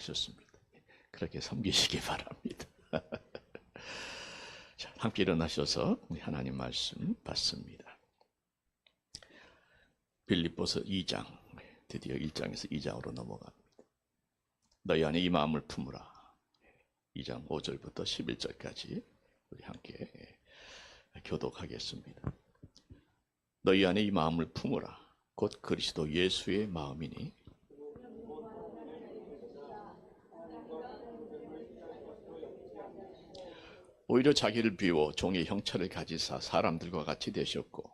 좋습니다. 그렇게 섬기시기 바랍니다. 자, 함께 일어나셔서 우리 하나님 말씀 받습니다. 빌립보서 2장, 드디어 1장에서 2장으로 넘어갑니다. 너희 안에 이 마음을 품으라. 2장 5절부터 11절까지 우리 함께 교독하겠습니다. 너희 안에 이 마음을 품으라. 곧 그리스도 예수의 마음이니 오히려 자기를 비워 종의 형체를 가지사 사람들과 같이 되셨고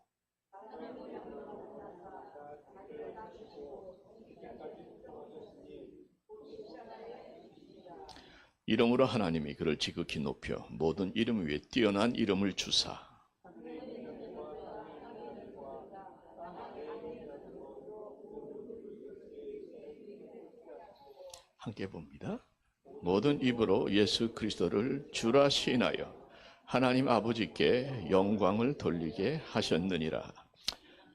이름으로 하나님이 그를 지극히 높여 모든 이름 위에 뛰어난 이름을 주사 함께 봅니다. 모든 입으로 예수 그리스도를 주라 시인하여 하나님 아버지께 영광을 돌리게 하셨느니라.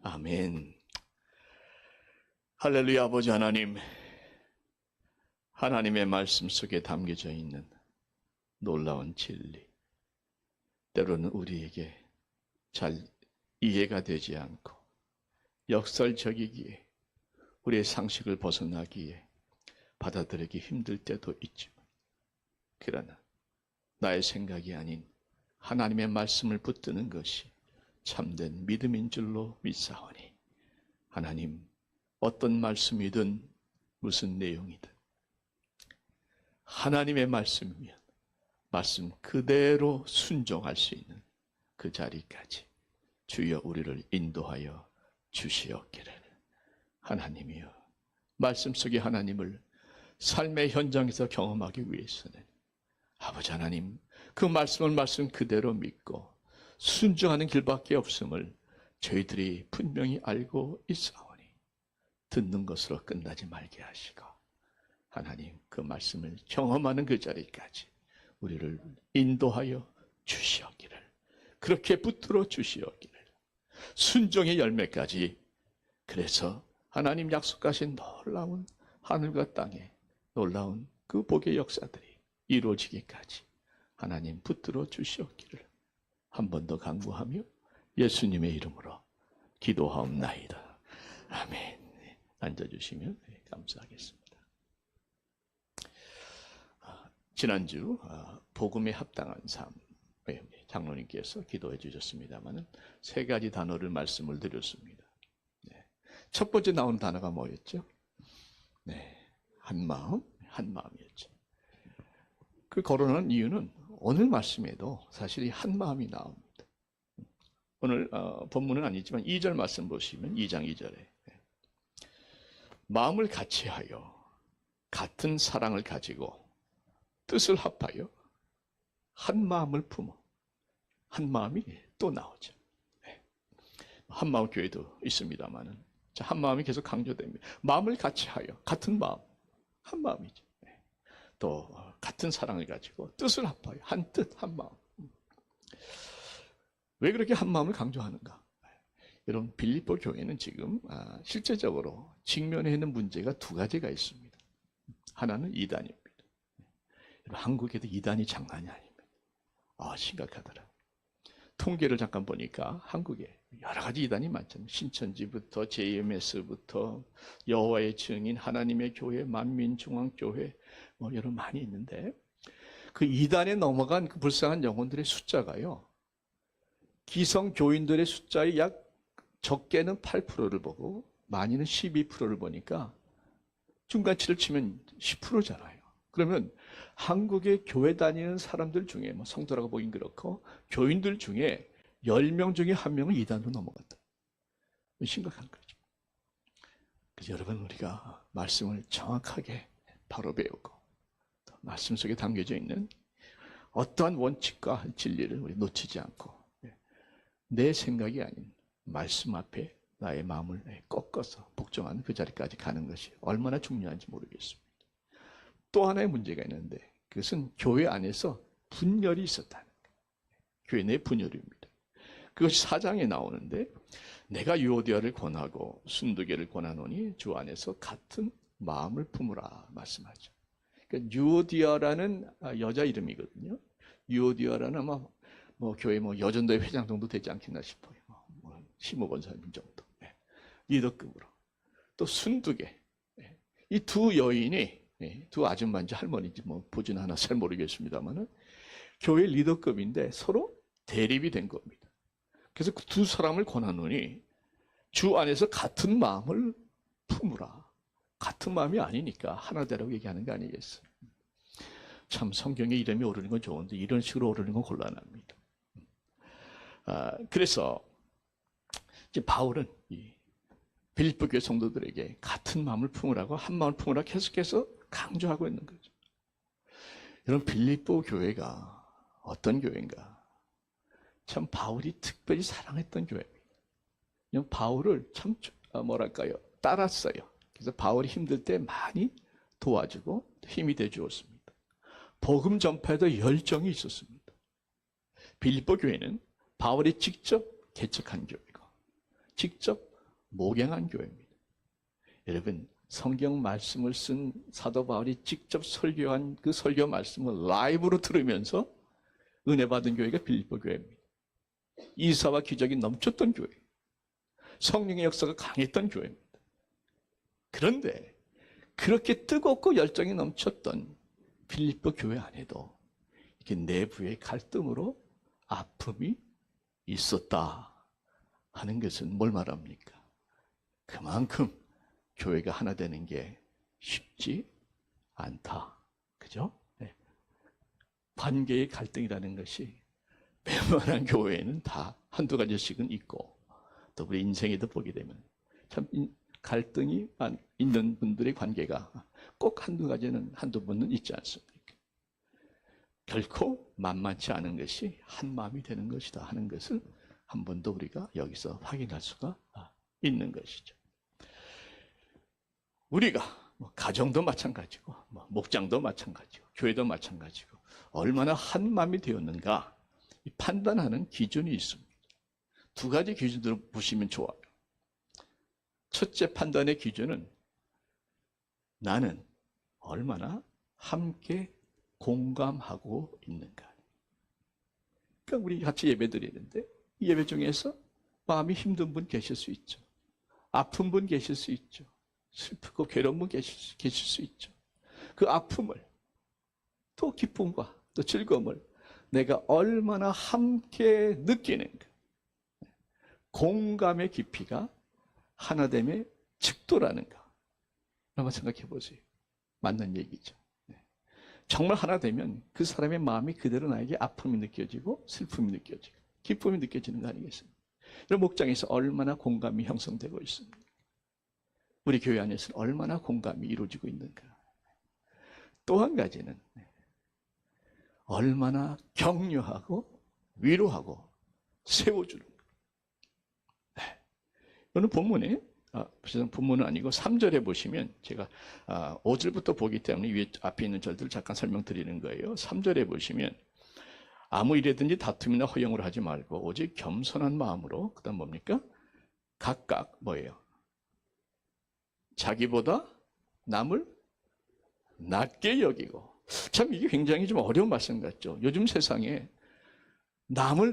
아멘. 할렐루야. 아버지 하나님, 하나님의 말씀 속에 담겨져 있는 놀라운 진리, 때로는 우리에게 잘 이해가 되지 않고 역설적이기에 우리의 상식을 벗어나기에 받아들이기 힘들 때도 있지만, 그러나 나의 생각이 아닌 하나님의 말씀을 붙드는 것이 참된 믿음인 줄로 믿사오니, 하나님, 어떤 말씀이든 무슨 내용이든 하나님의 말씀이면 말씀 그대로 순종할 수 있는 그 자리까지 주여 우리를 인도하여 주시옵기를. 하나님이여, 말씀 속의 하나님을 삶의 현장에서 경험하기 위해서는 아버지 하나님, 그 말씀을 말씀 그대로 믿고 순종하는 길밖에 없음을 저희들이 분명히 알고 있사오니 듣는 것으로 끝나지 말게 하시고, 하나님, 그 말씀을 경험하는 그 자리까지 우리를 인도하여 주시옵기를, 그렇게 붙들어 주시옵기를, 순종의 열매까지, 그래서 하나님 약속하신 놀라운 하늘과 땅에 놀라운 그 복의 역사들이 이루어지기까지 하나님 붙들어 주시옵기를 한 번 더 간구하며 예수님의 이름으로 기도하옵나이다. 아멘. 앉아주시면 감사하겠습니다. 지난주 복음에 합당한 삶, 장로님께서 기도해 주셨습니다만 세 가지 단어를 말씀을 드렸습니다. 첫 번째 나온 단어가 뭐였죠? 한 마음, 한 마음이었죠. 그 거론한 이유는 오늘 말씀에도 사실 이 한 마음이 나옵니다. 오늘 본문은 아니지만 2절 말씀 보시면 2장 2절에 마음을 같이하여 같은 사랑을 가지고 뜻을 합하여 한 마음을 품어, 한 마음이 또 나오죠. 한 마음 교회도 있습니다만은 한 마음이 계속 강조됩니다. 마음을 같이하여 같은 마음, 한 마음이죠. 또 같은 사랑을 가지고 뜻을 합하여 한 뜻, 한 마음. 왜 그렇게 한 마음을 강조하는가? 여러분, 빌립보 교회는 지금 실제적으로 직면해 있는 문제가 두 가지가 있습니다. 하나는 이단입니다. 한국에도 이단이 장난이 아닙니다. 심각하더라. 통계를 잠깐 보니까 한국에 여러 가지 이단이 많잖아요. 신천지부터 JMS부터 여호와의 증인, 하나님의 교회, 만민중앙교회 여러 많이 있는데 그 이단에 넘어간 그 불쌍한 영혼들의 숫자가요, 기성교인들의 숫자의 약 적게는 8%를 보고 많이는 12%를 보니까 중간치를 치면 10%잖아요. 그러면 한국의 교회 다니는 사람들 중에 성도라고 보긴 그렇고 교인들 중에 10명 중에 1명은 이단으로 넘어갔다. 심각한 거죠. 그래서 여러분, 우리가 말씀을 정확하게 바로 배우고 말씀 속에 담겨져 있는 어떠한 원칙과 진리를 우리 놓치지 않고 내 생각이 아닌 말씀 앞에 나의 마음을 꺾어서 복종하는 그 자리까지 가는 것이 얼마나 중요한지 모르겠습니다. 또 하나의 문제가 있는데 그것은 교회 안에서 분열이 있었다는 거예요. 교회 내 분열입니다. 그것이 4장에 나오는데 내가 유오디아를 권하고 순두개를 권하노니 주 안에서 같은 마음을 품으라 말씀하죠. 그러니까 유오디아라는 여자 이름이거든요. 유오디아라는 아마 뭐 교회 뭐 여전도회 회장 정도 되지 않겠나 싶어요. 뭐 시모 권사님 정도. 네. 리더급으로. 또 순두개. 네. 이 두 여인이 두 아줌마인지 할머니인지 뭐 보진 않아서 잘 모르겠습니다만은 교회 리더급인데 서로 대립이 된 겁니다. 그래서 그 두 사람을 권하노니 주 안에서 같은 마음을 품으라. 같은 마음이 아니니까 하나 되라고 얘기하는 거 아니겠어요? 참 성경에 이름이 오르는 건 좋은데 이런 식으로 오르는 건 곤란합니다. 그래서 이제 바울은 이 빌립보 교회 성도들에게 같은 마음을 품으라고 한 마음을 품으라 계속해서 강조하고 있는 거죠. 여러분 빌립보 교회가 어떤 교회인가? 참 바울이 특별히 사랑했던 교회입니다. 바울을 참 뭐랄까요? 따랐어요. 그래서 바울이 힘들 때 많이 도와주고 힘이 돼 주었습니다. 복음 전파에도 열정이 있었습니다. 빌립보 교회는 바울이 직접 개척한 교회고 직접 목양한 교회입니다. 여러분 성경 말씀을 쓴 사도 바울이 직접 설교한 그 설교 말씀을 라이브로 들으면서 은혜 받은 교회가 빌립보 교회입니다. 이사와 기적이 넘쳤던 교회, 성령의 역사가 강했던 교회입니다. 그런데 그렇게 뜨겁고 열정이 넘쳤던 빌립보 교회 안에도 이렇게 내부의 갈등으로 아픔이 있었다 하는 것은 뭘 말합니까? 그만큼 교회가 하나 되는 게 쉽지 않다. 그죠? 네. 관계의 갈등이라는 것이 웬만한 교회에는 다 한두 가지씩은 있고 또 우리 인생에도 보게 되면 참 갈등이 있는 분들의 관계가 꼭 한두 가지는 한두 번은 있지 않습니까? 결코 만만치 않은 것이 한 마음이 되는 것이다 하는 것을 한 번 더 우리가 여기서 확인할 수가 있는 것이죠. 우리가 가정도 마찬가지고 목장도 마찬가지고 교회도 마찬가지고 얼마나 한 마음이 되었는가 판단하는 기준이 있습니다. 두 가지 기준으로 보시면 좋아요. 첫째 판단의 기준은 나는 얼마나 함께 공감하고 있는가. 그러니까 우리 같이 예배 드리는데 이 예배 중에서 마음이 힘든 분 계실 수 있죠. 아픈 분 계실 수 있죠. 슬프고 괴로운 분 계실 수 있죠. 그 아픔을 또 기쁨과 또 즐거움을 내가 얼마나 함께 느끼는가. 공감의 깊이가 하나됨의 직도라는가. 한번 생각해 보세요. 맞는 얘기죠. 정말 하나 되면 그 사람의 마음이 그대로 나에게 아픔이 느껴지고 슬픔이 느껴지고 기쁨이 느껴지는 거 아니겠습니까? 이런 목장에서 얼마나 공감이 형성되고 있습니까? 우리 교회 안에서는 얼마나 공감이 이루어지고 있는가. 또 한 가지는 얼마나 격려하고 위로하고 세워주는 것. 오늘 본문에 본문은 아니고 3절에 보시면 제가 5절부터 보기 때문에 위에 앞에 있는 절들을 잠깐 설명드리는 거예요. 3절에 보시면 아무 일에든지 다툼이나 허영을 하지 말고 오직 겸손한 마음으로 그다음 뭡니까? 각각 뭐예요? 자기보다 남을 낮게 여기고. 참 이게 굉장히 좀 어려운 말씀 같죠. 요즘 세상에 남을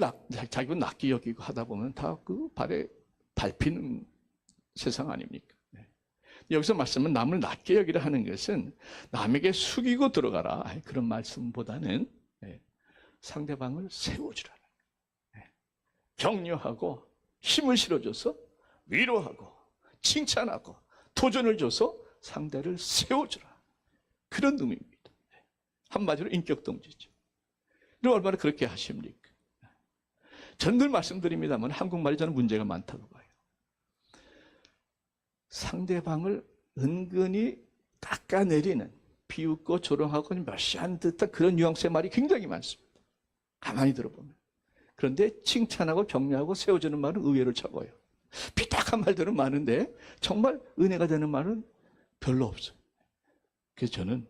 자기보다 낮게 여기고 하다 보면 다 그 발에 밟히는 세상 아닙니까? 여기서 말씀은 남을 낮게 여기라 하는 것은 남에게 숙이고 들어가라 그런 말씀보다는 상대방을 세워주라는 거예요. 격려하고 힘을 실어줘서 위로하고 칭찬하고 도전을 줘서 상대를 세워주라. 그런 의미입니다. 한마디로 인격동지죠. 그럼 얼마나 그렇게 하십니까? 전 늘 말씀드립니다만 한국말이 저는 문제가 많다고 봐요. 상대방을 은근히 깎아내리는 비웃고 조롱하고 멸시한 듯한 그런 뉘앙스의 말이 굉장히 많습니다. 가만히 들어보면. 그런데 칭찬하고 격려하고 세워주는 말은 의외로 적어요. 삐딱한 말들은 많은데 정말 은혜가 되는 말은 별로 없어요. 그래서 저는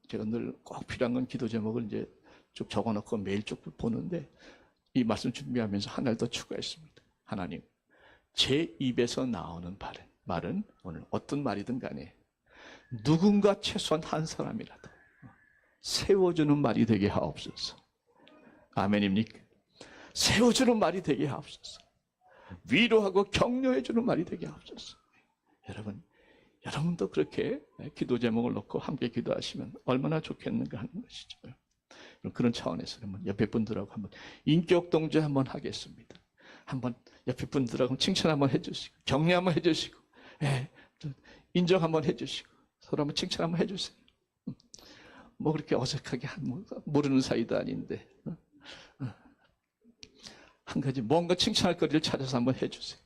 제가 늘 꼭 필요한 건 기도 제목을 이제 쭉 적어놓고 매일 쭉 보는데 이 말씀 준비하면서 하나를 더 추가했습니다. 하나님, 제 입에서 나오는 말은 오늘 어떤 말이든 간에 누군가 최소한 한 사람이라도 세워주는 말이 되게 하옵소서. 아멘입니까? 세워주는 말이 되게 하옵소서. 위로하고 격려해주는 말이 되게 하옵소서. 여러분도 그렇게 기도 제목을 놓고 함께 기도하시면 얼마나 좋겠는가 하는 것이죠. 그런 차원에서 옆에 분들하고 한번 인격 동조 한번 하겠습니다. 한번 옆에 분들하고 칭찬 한번 해주시고, 격려 한번 해주시고, 인정 한번 해주시고, 서로 한번 칭찬 한번 해주세요. 뭐 그렇게 어색하게 모르는 사이도 아닌데 한 가지 뭔가 칭찬할 거리를 찾아서 한번 해주세요.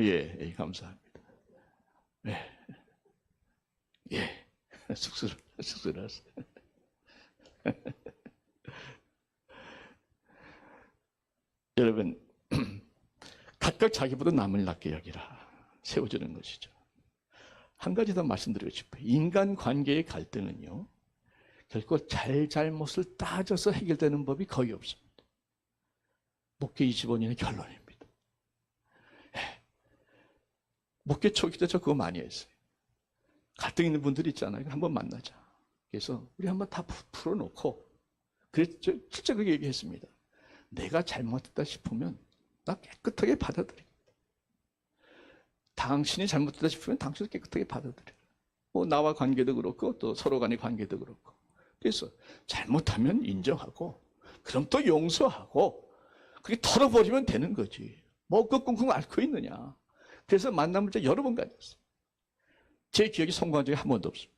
예, 감사합니다. 예, 쑥스러웠어요. 여러분, 각각 자기보다 남을 낫게 여기라. 세워주는 것이죠. 한 가지 더 말씀드리고 싶어요. 인간관계의 갈등은요, 결코 잘못을 따져서 해결되는 법이 거의 없습니다. 목회 25년의 결론입니다. 목회 초기 때 저 그거 많이 했어요. 갈등 있는 분들이 있잖아요. 한번 만나자. 그래서 우리 한번 다 풀어놓고, 그래서 진짜 그렇게 얘기했습니다. 내가 잘못했다 싶으면 나 깨끗하게 받아들여. 당신이 잘못했다 싶으면 당신도 깨끗하게 받아들여. 뭐 나와 관계도 그렇고 또 서로 간의 관계도 그렇고. 그래서 잘못하면 인정하고, 그럼 또 용서하고, 그게 털어버리면 되는 거지. 뭐 그 끙끙 앓고 있느냐. 그래서 만남을 여러 번 가졌어요. 제 기억이 성공한 적이 한 번도 없습니다.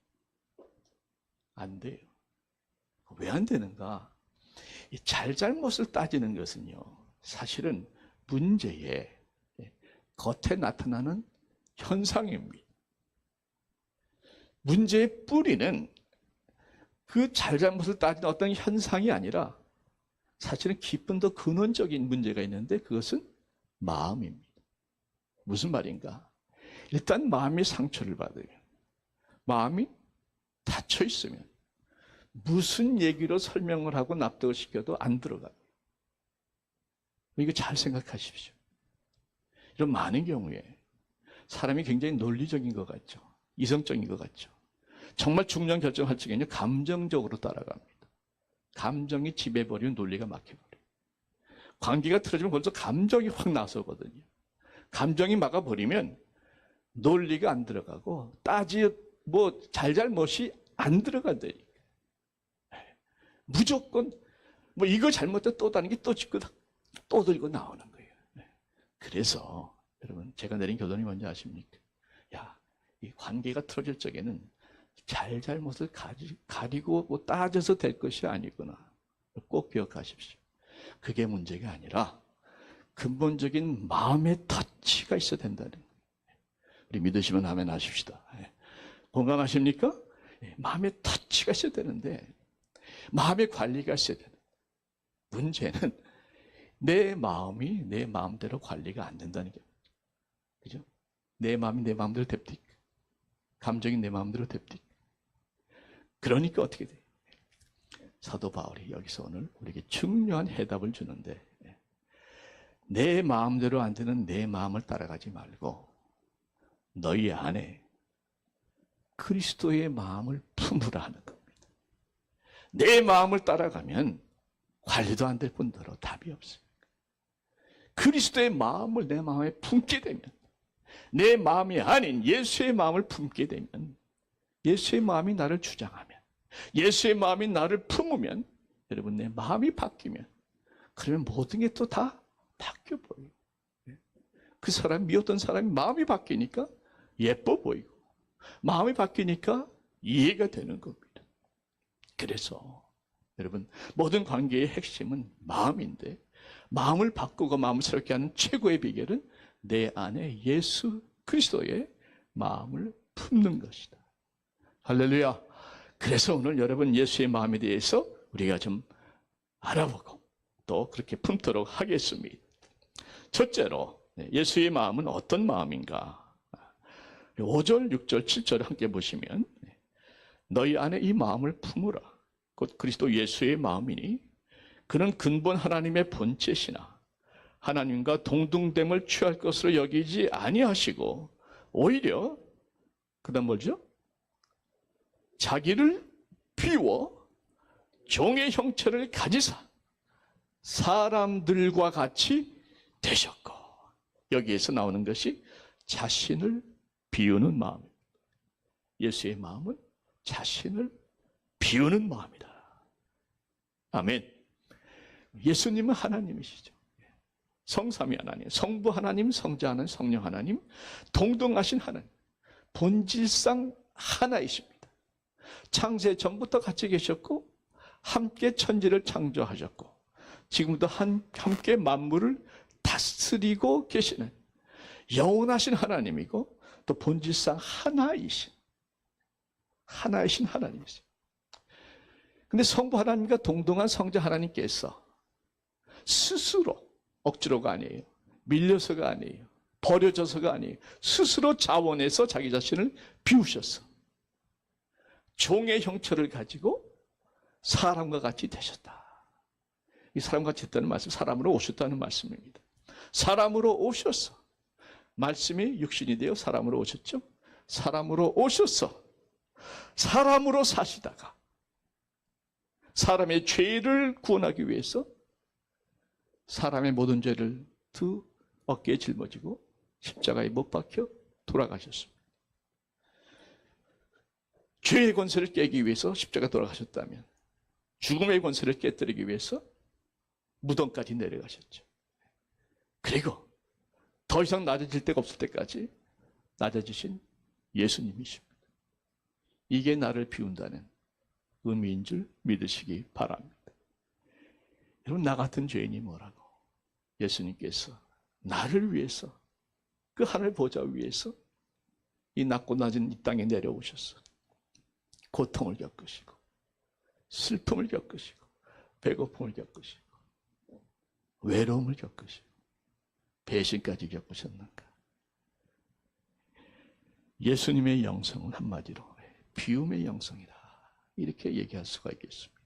안 돼요. 왜 안 되는가? 이 잘잘못을 따지는 것은요, 사실은 문제의 겉에 나타나는 현상입니다. 문제의 뿌리는 그 잘잘못을 따지는 어떤 현상이 아니라 사실은 깊은 더 근원적인 문제가 있는데 그것은 마음입니다. 무슨 말인가? 일단 마음이 상처를 받으면, 마음이 닫혀 있으면 무슨 얘기로 설명을 하고 납득을 시켜도 안 들어가요. 이거 잘 생각하십시오. 이런 많은 경우에 사람이 굉장히 논리적인 것 같죠. 이성적인 것 같죠. 정말 중요한 결정할 적에는 감정적으로 따라갑니다. 감정이 지배해버리면 논리가 막혀버려요. 관계가 틀어지면 벌써 감정이 확 나서거든요. 감정이 막아버리면 논리가 안 들어가고 잘잘못이 안 들어간다니까. 무조건 이거 잘못해 또 다른 게 또 짓고 또 들고 나오는 거예요. 그래서 여러분, 제가 내린 결론이 뭔지 아십니까? 이 관계가 틀어질 적에는 잘못을 가리고 따져서 될 것이 아니구나. 꼭 기억하십시오. 그게 문제가 아니라 근본적인 마음의 터치가 있어야 된다는 거예요. 우리 믿으시면 아멘 하십시다. 공감하십니까? 마음의 터치가 있어야 되는데 마음의 관리가 있어야 되는 거예요. 문제는 내 마음이 내 마음대로 관리가 안 된다는 게, 그죠? 내 마음이 내 마음대로 됩니까? 감정이 내 마음대로 됩니까? 그러니까 어떻게 돼요? 사도 바울이 여기서 오늘 우리에게 중요한 해답을 주는데, 내 마음대로 안 되는 내 마음을 따라가지 말고 너희 안에 그리스도의 마음을 품으라 하는 겁니다. 내 마음을 따라가면 관리도 안 될 뿐더러 답이 없어요. 그리스도의 마음을 내 마음에 품게 되면, 내 마음이 아닌 예수의 마음을 품게 되면, 예수의 마음이 나를 주장하면, 예수의 마음이 나를 품으면, 여러분, 내 마음이 바뀌면, 그러면 모든 게 또 다 바뀌어 보여요. 그 사람, 미웠던 사람이 마음이 바뀌니까 예뻐 보이고, 마음이 바뀌니까 이해가 되는 겁니다. 그래서 여러분, 모든 관계의 핵심은 마음인데, 마음을 바꾸고 마음을 새롭게 하는 최고의 비결은 내 안에 예수 그리스도의 마음을 품는 것이다. 할렐루야. 그래서 오늘 여러분, 예수의 마음에 대해서 우리가 좀 알아보고 또 그렇게 품도록 하겠습니다. 첫째로, 예수의 마음은 어떤 마음인가? 5절, 6절, 7절을 함께 보시면, 너희 안에 이 마음을 품으라. 곧 그리스도 예수의 마음이니 그는 근본 하나님의 본체시나 하나님과 동등됨을 취할 것으로 여기지 아니하시고 오히려 그다음 뭐죠? 자기를 비워 종의 형체를 가지사 사람들과 같이 되셨고, 여기에서 나오는 것이 자신을 비우는 마음입니다. 예수의 마음은 자신을 비우는 마음이다. 아멘. 예수님은 하나님이시죠. 성삼위 하나님, 성부 하나님, 성자 하나님, 성령 하나님, 동등하신 하나님, 본질상 하나이십니다. 창세 전부터 같이 계셨고 함께 천지를 창조하셨고 지금도 함께 만물을 다스리고 계시는 영원하신 하나님이고 또 본질상 하나이신 하나님이세요. 근데 성부 하나님과 동등한 성자 하나님께서 스스로, 억지로가 아니에요, 밀려서가 아니에요, 버려져서가 아니에요, 스스로 자원해서 자기 자신을 비우셨어. 종의 형체를 가지고 사람과 같이 되셨다. 이 사람과 같이 됐다는 말씀, 사람으로 오셨다는 말씀입니다. 사람으로 오셔서, 말씀이 육신이 되어 사람으로 오셨죠. 사람으로 오셔서 사람으로 사시다가 사람의 죄를 구원하기 위해서 사람의 모든 죄를 두 어깨에 짊어지고 십자가에 못 박혀 돌아가셨습니다. 죄의 권세를 깨기 위해서 십자가에 돌아가셨다면 죽음의 권세를 깨뜨리기 위해서 무덤까지 내려가셨죠. 그리고 더 이상 낮아질 데가 없을 때까지 낮아지신 예수님이십니다. 이게 나를 비운다는 의미인 줄 믿으시기 바랍니다. 여러분, 나 같은 죄인이 뭐라고? 예수님께서 나를 위해서, 그 하늘 보좌 위에서 이 낮고 낮은 이 땅에 내려오셔서 고통을 겪으시고 슬픔을 겪으시고 배고픔을 겪으시고 외로움을 겪으시고 배신까지 겪으셨는가? 예수님의 영성은 한마디로 비움의 영성이다, 이렇게 얘기할 수가 있겠습니다.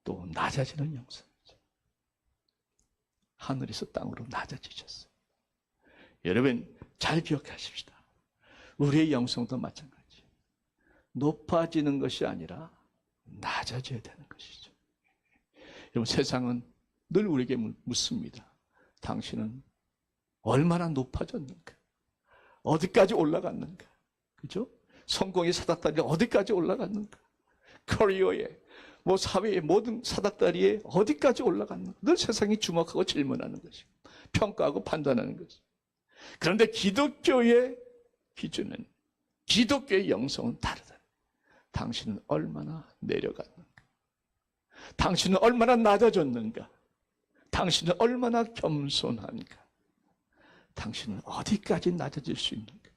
또 낮아지는 영성이죠. 하늘에서 땅으로 낮아지셨어요. 여러분 잘 기억하십시다. 우리의 영성도 마찬가지. 높아지는 것이 아니라 낮아져야 되는 것이죠. 여러분, 세상은 늘 우리에게 묻습니다. 당신은 얼마나 높아졌는가? 어디까지 올라갔는가? 그죠? 성공의 사닥다리가 어디까지 올라갔는가? 커리어에, 사회의 모든 사닥다리에 어디까지 올라갔는가? 늘 세상이 주목하고 질문하는 것이고 평가하고 판단하는 것이고. 그런데 기독교의 기준은, 기독교의 영성은 다르다. 당신은 얼마나 내려갔는가? 당신은 얼마나 낮아졌는가? 당신은 얼마나 겸손한가? 당신은 어디까지 낮아질 수 있는가?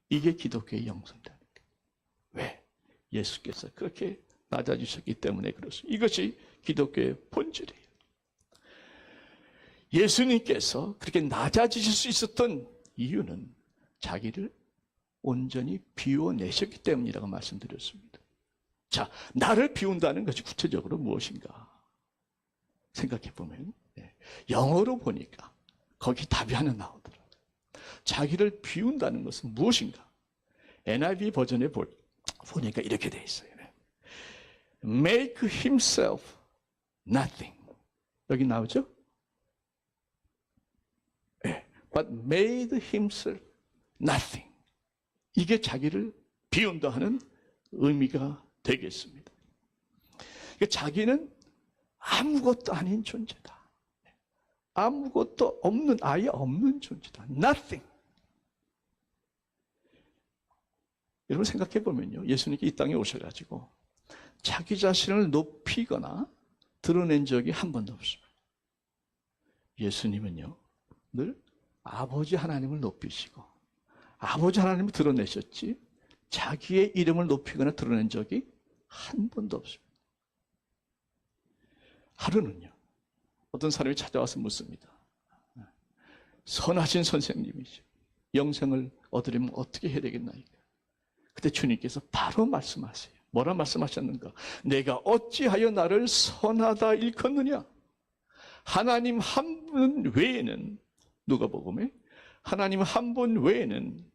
이게 기독교의 영성이라니까. 왜? 예수께서 그렇게 낮아지셨기 때문에 그렇습니다. 이것이 기독교의 본질이에요. 예수님께서 그렇게 낮아지실 수 있었던 이유는 자기를 온전히 비워내셨기 때문이라고 말씀드렸습니다. 자, 나를 비운다는 것이 구체적으로 무엇인가 생각해 보면, 영어로 보니까 거기 답이 하나 나오더라고요. 자기를 비운다는 것은 무엇인가? NIV 버전에 보니까 이렇게 돼 있어요. Make himself nothing. 여기 나오죠? But made himself nothing. 이게 자기를 비운다 하는 의미가 되겠습니다. 그러니까 자기는 아무것도 아닌 존재다. 아무것도 없는, 아예 없는 존재다. Nothing. 여러분 생각해 보면요, 예수님께 이 땅에 오셔가지고 자기 자신을 높이거나 드러낸 적이 한 번도 없습니다. 예수님은요, 늘 아버지 하나님을 높이시고 아버지 하나님을 드러내셨지 자기의 이름을 높이거나 드러낸 적이 한 번도 없습니다. 하루는요, 어떤 사람이 찾아와서 묻습니다. 선하신 선생님이죠. 영생을 얻으려면 어떻게 해야 되겠나이까? 그때 주님께서 바로 말씀하세요. 뭐라 말씀하셨는가? 내가 어찌하여 나를 선하다 일컫느냐? 하나님 한 분 외에는, 누가복음에 하나님 한 분 외에는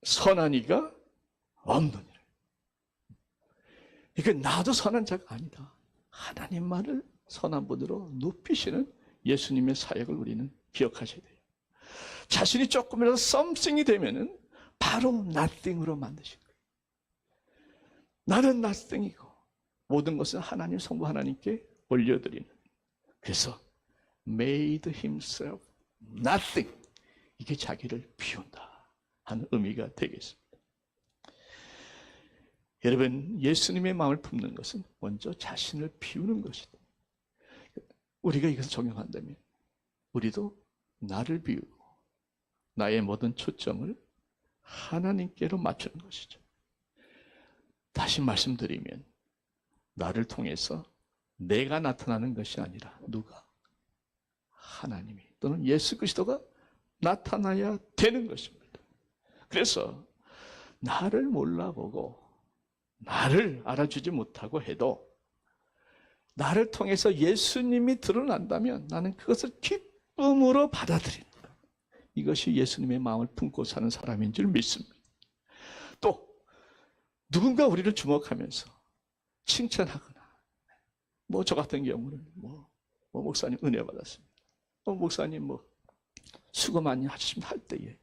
선한 이가 없느니라. 이게 나도 선한 자가 아니다. 하나님만을 선한 분으로 높이시는 예수님의 사역을 우리는 기억하셔야 돼요. 자신이 조금이라도 something이 되면은 바로 nothing으로 만드신 거예요. 나는 nothing이고 모든 것은 하나님 성부 하나님께 올려드리는. 그래서 made himself nothing. 이게 자기를 비운다 하는 의미가 되겠습니다. 여러분, 예수님의 마음을 품는 것은 먼저 자신을 비우는 것이다. 우리가 이것을 적용한다면 우리도 나를 비우고 나의 모든 초점을 하나님께로 맞추는 것이죠. 다시 말씀드리면 나를 통해서 내가 나타나는 것이 아니라 누가? 하나님이 또는 예수 그리스도가 나타나야 되는 것입니다. 그래서 나를 몰라보고 나를 알아주지 못하고 해도 나를 통해서 예수님이 드러난다면 나는 그것을 기쁨으로 받아들인다. 이것이 예수님의 마음을 품고 사는 사람인 줄 믿습니다. 또 누군가 우리를 주목하면서 칭찬하거나 저 같은 경우는 목사님 은혜 받았습니다. 목사님 수고 많이 하셨습니다 할 때에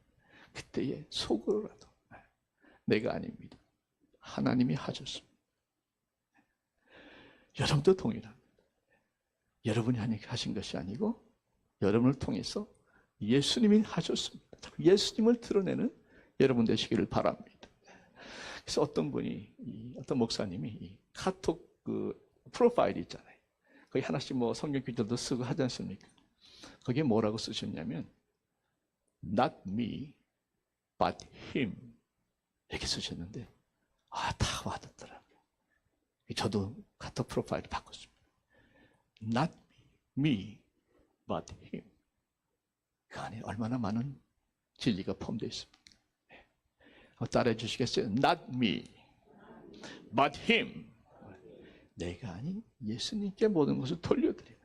그때에 속으로라도 내가 아닙니다. 하나님이 하셨습니다. 여러분도 동일합니다. 여러분이 하신 것이 아니고 여러분을 통해서 예수님이 하셨습니다. 예수님을 드러내는 여러분 되시기를 바랍니다. 그래서 어떤 분이, 어떤 목사님이 카톡 프로파일 있잖아요. 거기 하나씩 성경 구절도 쓰고 하지 않습니까? 거기에 뭐라고 쓰셨냐면 not me, but him 이렇게 쓰셨는데 다 와닿더라고요. 저도 카톡 프로파일을 바꿨습니다. Not me, but him. 그 안에 얼마나 많은 진리가 포함되어 있습니다. 따라해 주시겠어요? Not me, but him. 내가 아닌 예수님께 모든 것을 돌려드리는.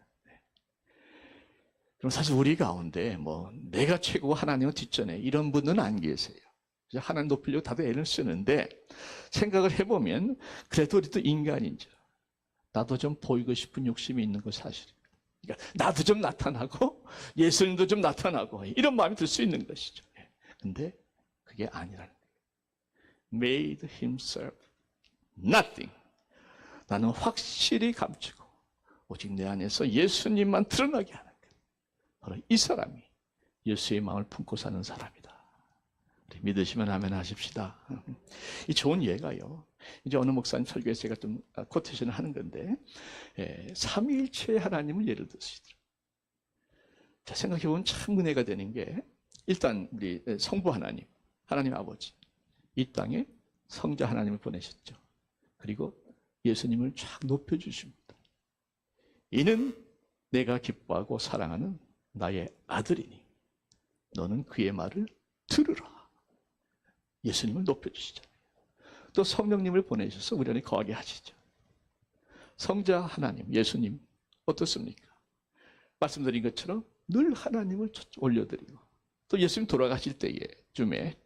그럼 사실 우리 가운데 내가 최고고 하나님은 뒷전에 이런 분은 안 계세요. 하나님 높이려고 다들 애를 쓰는데 생각을 해보면 그래도 우리도 인간이죠. 나도 좀 보이고 싶은 욕심이 있는 거 사실입니다. 그러니까 나도 좀 나타나고 예수님도 좀 나타나고 이런 마음이 들 수 있는 것이죠. 근데 그게 아니라는 거예요. Made himself nothing. 나는 확실히 감추고 오직 내 안에서 예수님만 드러나게 하는 거예요. 바로 이 사람이 예수의 마음을 품고 사는 사람이다. 믿으시면 아멘 하십시다. 이 좋은 예가요. 이제 어느 목사님 설교에서 제가 좀 코테이션을 하는 건데, 삼위일체의 하나님을 예를 드시더라고요. 자, 생각해보면 참 은혜가 되는 게, 일단 우리 성부 하나님, 하나님 아버지, 이 땅에 성자 하나님을 보내셨죠. 그리고 예수님을 쫙 높여주십니다. 이는 내가 기뻐하고 사랑하는 나의 아들이니 너는 그의 말을 들으라. 예수님을 높여주시잖아요. 또 성령님을 보내셔서 우리 안에 거하게 하시죠. 성자 하나님, 예수님 어떻습니까? 말씀드린 것처럼 늘 하나님을 올려드리고 또 예수님 돌아가실 때에 쯤에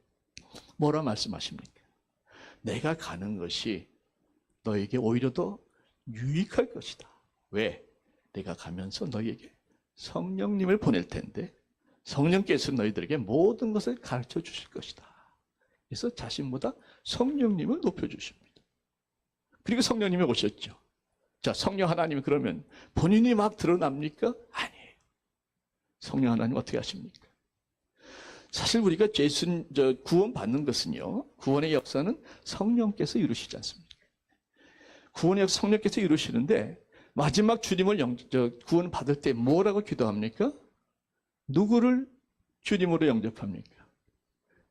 뭐라 말씀하십니까? 내가 가는 것이 너에게 오히려 더 유익할 것이다. 왜? 내가 가면서 너에게 성령님을 보낼 텐데 성령께서 너희들에게 모든 것을 가르쳐 주실 것이다. 그래서 자신보다 성령님을 높여주십니다. 그리고 성령님이 오셨죠. 자, 성령 하나님이 그러면 본인이 막 드러납니까? 아니에요. 성령 하나님 어떻게 하십니까? 사실 우리가 구원 받는 것은요, 구원의 역사는 성령께서 이루시지 않습니까? 구원의 역사 성령께서 이루시는데 마지막 주님을 구원 받을 때 뭐라고 기도합니까? 누구를 주님으로 영접합니까?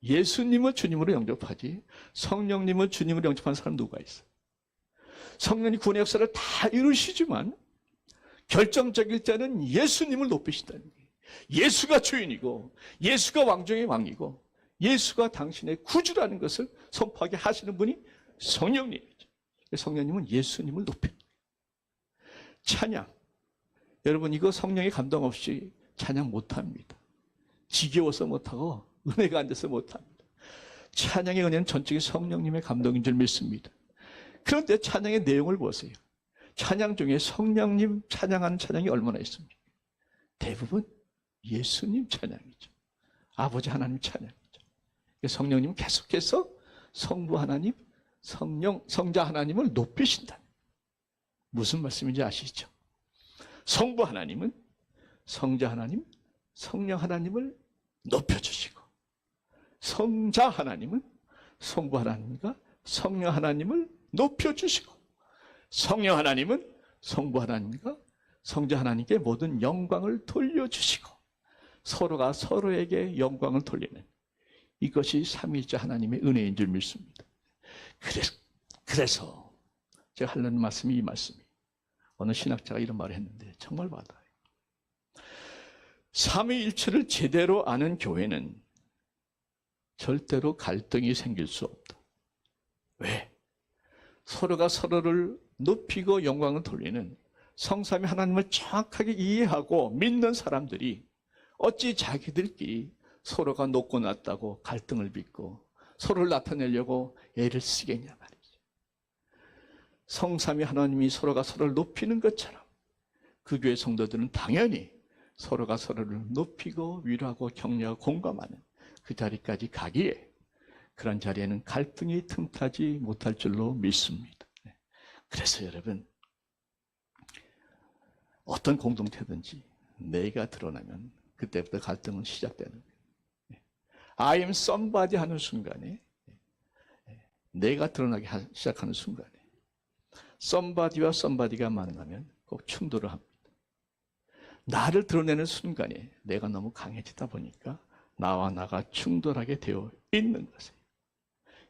예수님을 주님으로 영접하지 성령님을 주님으로 영접하는 사람 누가 있어요? 성령이 구원의 역사를 다 이루시지만 결정적일 때는 예수님을 높이신다는 거예요. 예수가 주인이고 예수가 왕중의 왕이고 예수가 당신의 구주라는 것을 선포하게 하시는 분이 성령님이죠. 성령님은 예수님을 높이는 거예요. 찬양. 여러분 이거 성령의 감동 없이 찬양 못합니다. 지겨워서 못하고 은혜가 안 돼서 못합니다. 찬양의 은혜는 전적인 성령님의 감동인 줄 믿습니다. 그런데 찬양의 내용을 보세요. 찬양 중에 성령님 찬양하는 찬양이 얼마나 있습니까? 대부분 예수님 찬양이죠. 아버지 하나님 찬양이죠. 성령님은 계속해서 성부 하나님, 성자 하나님을 높이신다. 무슨 말씀인지 아시죠? 성부 하나님은 성자 하나님, 성령 하나님을 높여주시고, 성자 하나님은 성부 하나님과 성령 하나님을 높여주시고, 성령 하나님은 성부 하나님과 성자 하나님께 모든 영광을 돌려주시고, 서로가 서로에게 영광을 돌리는 이것이 삼위일체 하나님의 은혜인 줄 믿습니다. 그래서 제가 하려는 말씀이 이 말씀이에요. 어느 신학자가 이런 말을 했는데 정말 와닿아요. 삼위일체를 제대로 아는 교회는 절대로 갈등이 생길 수 없다. 왜? 서로가 서로를 높이고 영광을 돌리는 성삼위 하나님을 정확하게 이해하고 믿는 사람들이 어찌 자기들끼리 서로가 높고 낮다고 갈등을 빚고 서로를 나타내려고 애를 쓰겠냐 말이죠. 성삼위 하나님이 서로가 서로를 높이는 것처럼 그 교회 성도들은 당연히 서로가 서로를 높이고 위로하고 격려하고 공감하는 그 자리까지 가기에 그런 자리에는 갈등이 틈타지 못할 줄로 믿습니다. 그래서 여러분, 어떤 공동체든지 내가 드러나면 그때부터 갈등은 시작되는 거예요. I am somebody 하는 순간에, 내가 드러나기 시작하는 순간에 somebody와 somebody가 만나면 꼭 충돌을 합니다. 나를 드러내는 순간에 내가 너무 강해지다 보니까 나와 나가 충돌하게 되어 있는 것이에요.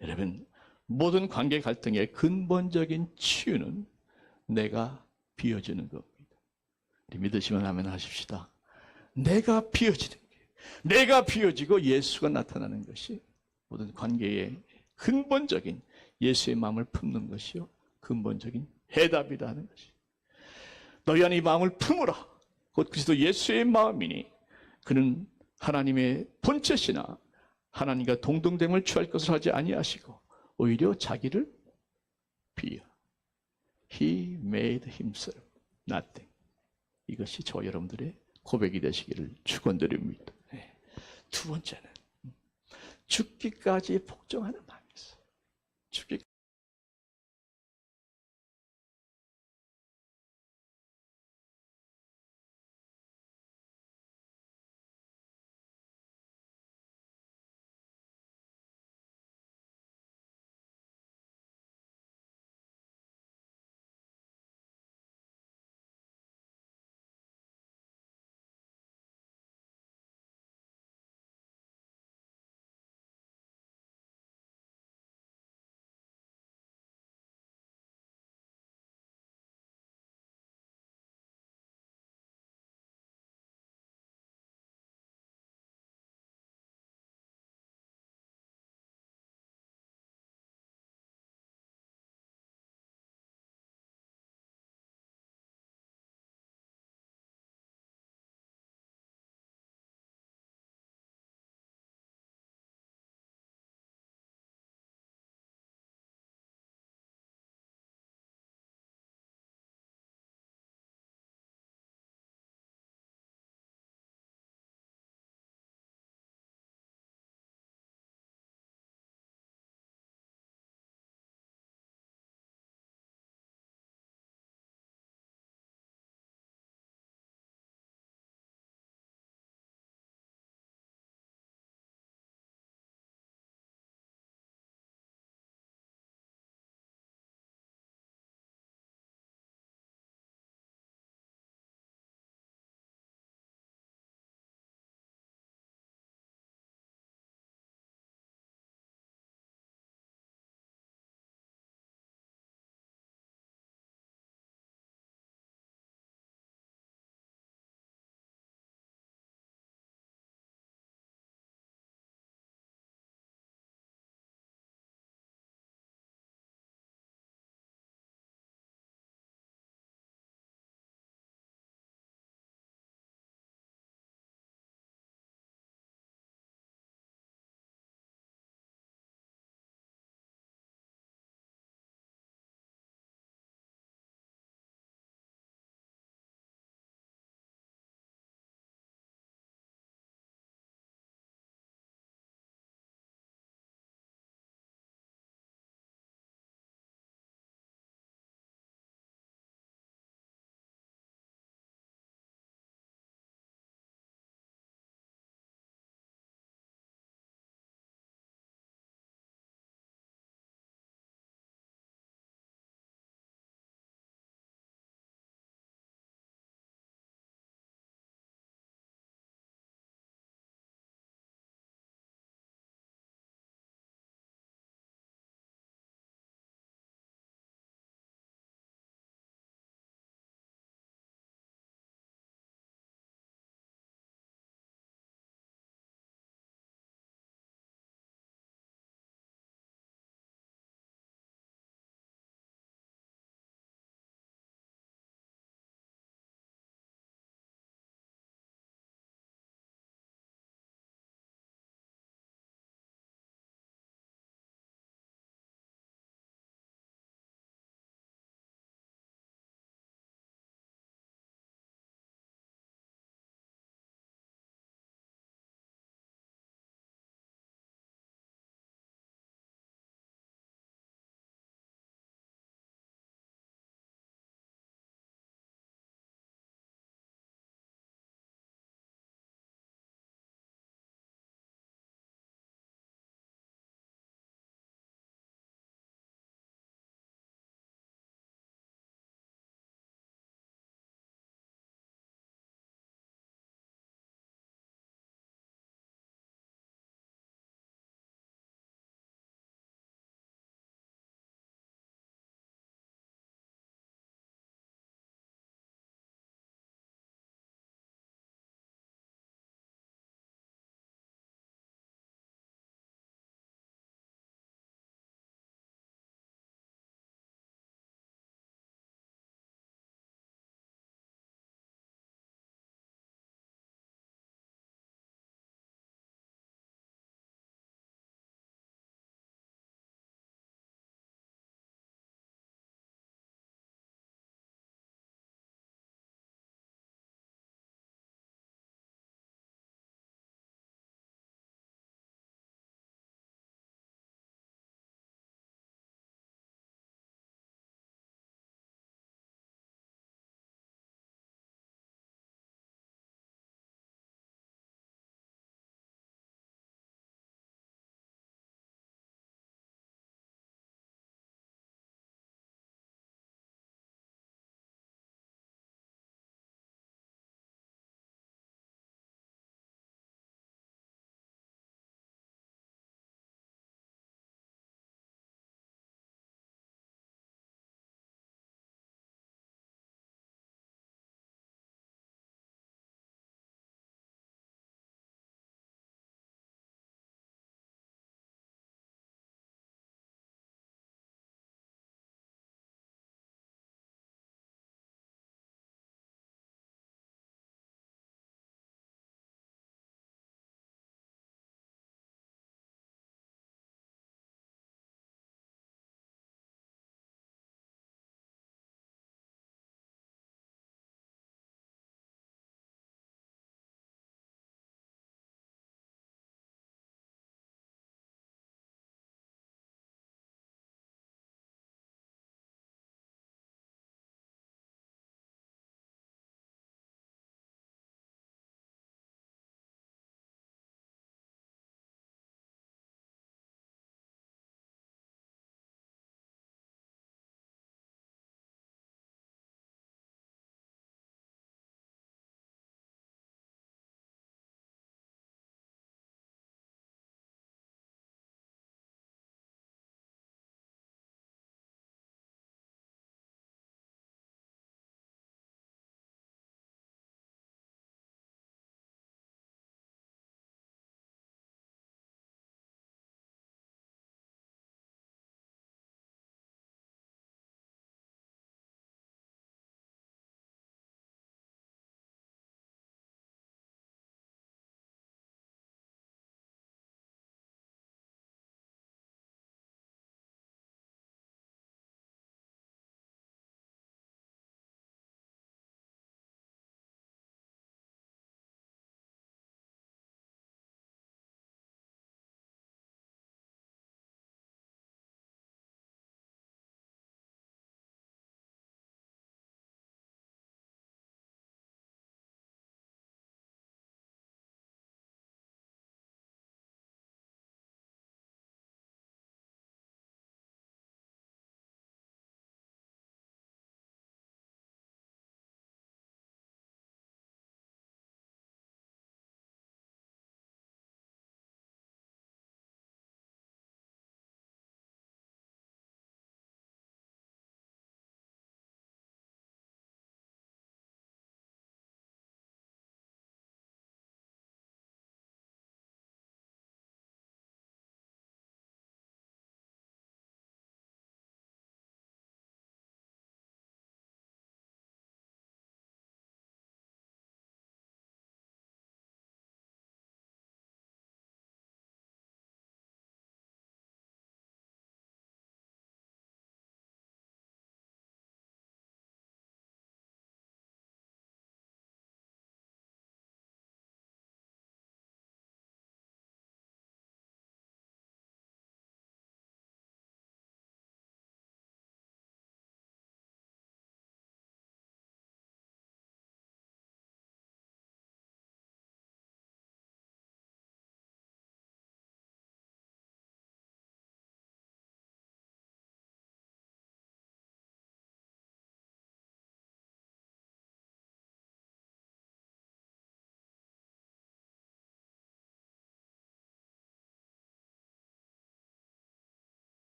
여러분, 모든 관계 갈등의 근본적인 치유는 내가 비워지는 겁니다. 믿으시면 아멘 하십시다. 내가 비워지는 거예요. 내가 비워지고 예수가 나타나는 것이 모든 관계의 근본적인 예수의 마음을 품는 것이요, 근본적인 해답이다 하는 것이. 너희 안에 이 마음을 품으라. 곧 그리스도 예수의 마음이니 그는 하나님의 본체시나 하나님과 동등됨을 취할 것을 하지 아니하시고 오히려 자기를 비워. He made himself nothing. 이것이 저와 여러분들의 고백이 되시기를 축원드립니다. 두 번째는 죽기까지 복종하는 마음.